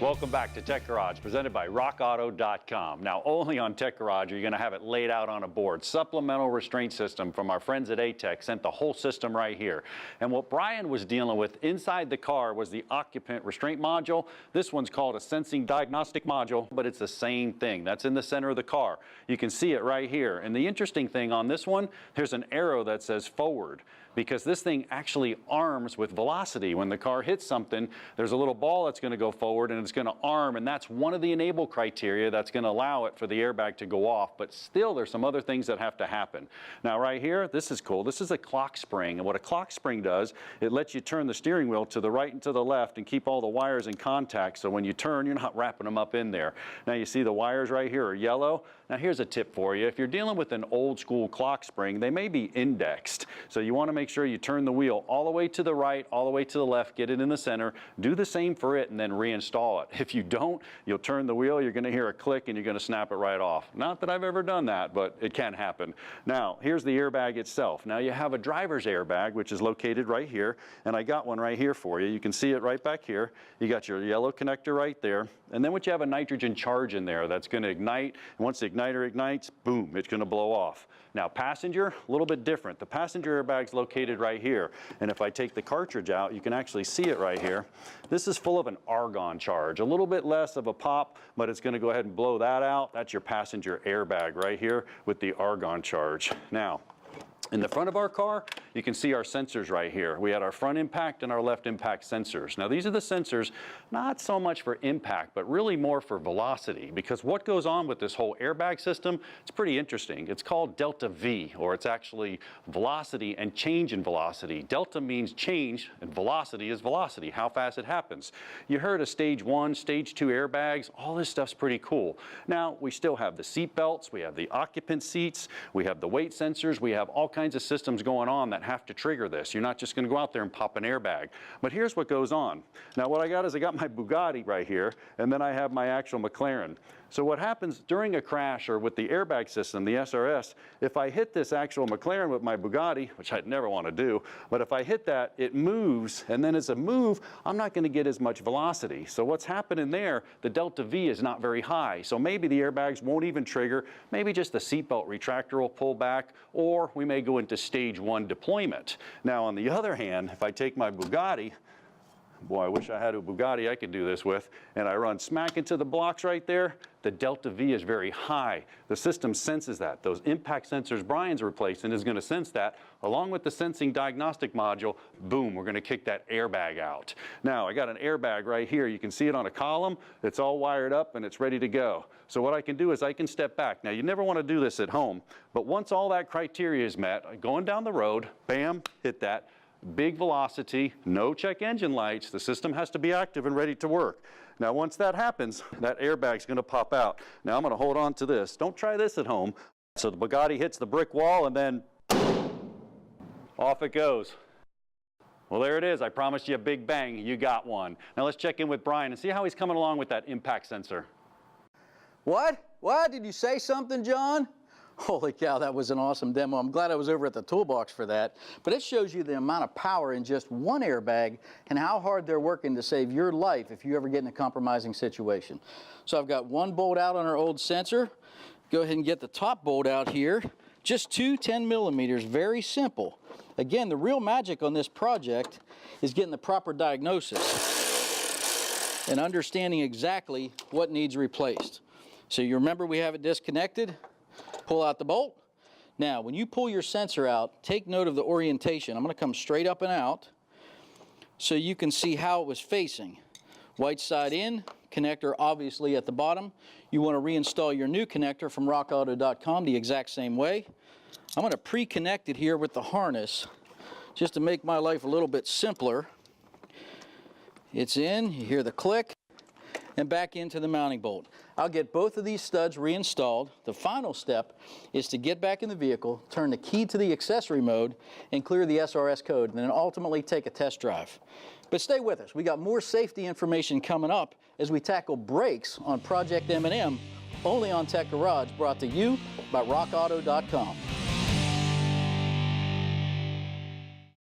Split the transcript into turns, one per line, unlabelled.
Welcome back to Tech Garage, presented by RockAuto.com. Now, only on Tech Garage are you going to have it laid out on a board. Supplemental restraint system from our friends at ATEC sent the whole system right here. And what Bryan was dealing with inside the car was the Occupant restraint module. This one's called a sensing diagnostic module, but it's the same thing. That's in the center of the car. You can see it right here. And the interesting thing on this one, there's an arrow that says forward, because this thing actually arms with velocity. When the car hits something, there's a little ball that's going to go forward and it's going to arm, and that's one of the enable criteria that's going to allow it for the airbag to go off. But still, there's some other things that have to happen. Now right here, this is cool. This is a clock spring, and what a clock spring does, it lets you turn the steering wheel to the right and to the left and keep all the wires in contact, so when you turn, you're not wrapping them up in there. Now you see the wires right here are yellow. Now here's a tip for you. If you're dealing with an old school clock spring, they may be indexed. So you want to make sure you turn the wheel all the way to the right, all the way to the left, get it in the center, do the same for it, and then reinstall it. If you don't, you'll turn the wheel, you're going to hear a click, and you're going to snap it right off. Not that I've ever done that, but it can happen. Now, here's the airbag itself. Now you have a driver's airbag, which is located right here, and I got one right here for you. You can see it right back here. You got your yellow connector right there, and then what you have a nitrogen charge in there that's going to ignite, and once the igniter ignites, boom, it's going to blow off. Now passenger, a little bit different. The passenger airbag's located right here, and if I take the cartridge out, you can actually see it right here. This is full of an argon charge, a little bit less of a pop, but it's going to go ahead and blow that out. That's your passenger airbag right here with the argon charge. Now, in the front of our car, you can see our sensors right here. We had our front impact and our left impact sensors. Now these are the sensors, not so much for impact, but really more for velocity, because what goes on with this whole airbag system, it's pretty interesting. It's called delta V, or it's actually velocity and change in velocity. Delta means change, and velocity is velocity, how fast it happens. You heard of stage 1, stage 2 airbags. All this stuff's pretty cool. Now, we still have the seat belts, we have the occupant seats, we have the weight sensors, we have all kinds of systems going on that have to trigger this. You're not just going to go out there and pop an airbag. But here's what goes on. Now what I got is I got my Bugatti right here, and then I have my actual McLaren. So what happens during a crash or with the airbag system, the SRS, if I hit this actual McLaren with my Bugatti, which I'd never want to do, but if I hit that, it moves, and then as a move, I'm not going to get as much velocity. So what's happening there, the delta V is not very high. So maybe the airbags won't even trigger, maybe just the seatbelt retractor will pull back, or we may go into stage 1 deployment. Now on the other hand, if I take my Bugatti, boy, I wish I had a Bugatti I could do this with, and I run smack into the blocks right there, the delta V is very high. The system senses that. Those impact sensors Bryan's replacing is going to sense that. Along with the sensing diagnostic module, boom, we're going to kick that airbag out. Now, I got an airbag right here. You can see it on a column. It's all wired up and it's ready to go. So what I can do is I can step back. Now, you never want to do this at home, but once all that criteria is met, going down the road, bam, hit that. Big velocity, no check engine lights. The system has to be active and ready to work. Now once that happens, that airbag's going to pop out. Now I'm going to hold on to this. Don't try this at home. So the Bugatti hits the brick wall and then off it goes. Well, there it is. I promised you a big bang. You got one. Now let's check in with Bryan and see how he's coming along with that impact sensor.
What? What? Did you say something, John? Holy cow, that was an awesome demo. I'm glad I was over at the toolbox for that. But it shows you the amount of power in just one airbag and how hard they're working to save your life if you ever get in a compromising situation. So I've got one bolt out on our old sensor. Go ahead and get the top bolt out here. Just two 10 millimeters, very simple. Again, the real magic on this project is getting the proper diagnosis and understanding exactly what needs replaced. So you remember we have it disconnected. Pull out the bolt. Now, when you pull your sensor out, take note of the orientation. I'm going to come straight up and out so you can see how it was facing. White side in, connector obviously at the bottom. You want to reinstall your new connector from RockAuto.com the exact same way. I'm going to pre-connect it here with the harness just to make my life a little bit simpler. It's in, you hear the click, and back into the mounting bolt. I'll get both of these studs reinstalled. The final step is to get back in the vehicle, turn the key to the accessory mode, and clear the SRS code, and then ultimately take a test drive. But stay with us. We got more safety information coming up as we tackle brakes on Project M&M, only on Tech Garage, brought to you by RockAuto.com.